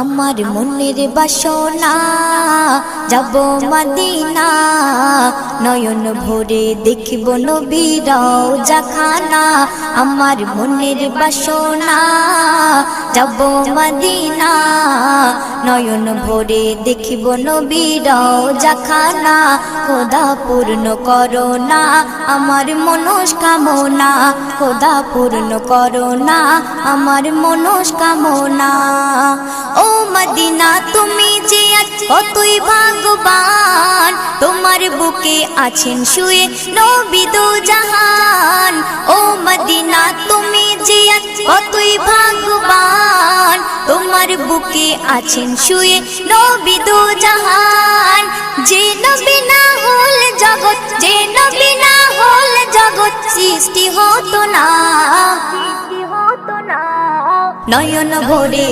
আমার মনের বাসনা যাব মদিনা, নয়ন ভরে দেখব নবীর রওজা খানা। আমার মনের বাসনা যাব মদিনা, নয়ন ভরে দেখব নবীর রওজা খানা। খোদা পূর্ণ করো না আমার মনস্কামনা, খোদা পূর্ণ করো না আমার মনস্কামনা। ও মদিনা তুমি যে কতই ভাগ্যবান, তোমার বুকে আছেন শুয়ে নবী দো জাহান। ও মদিনা তুমি যে কতই ভাগ্যবান, তোমার বুকে আছেন শুয়ে নবী দো জাহান। যে নবী না হল জগৎ, যে নবী না হল জগৎ সৃষ্টি হতো না, নয়ন ভরে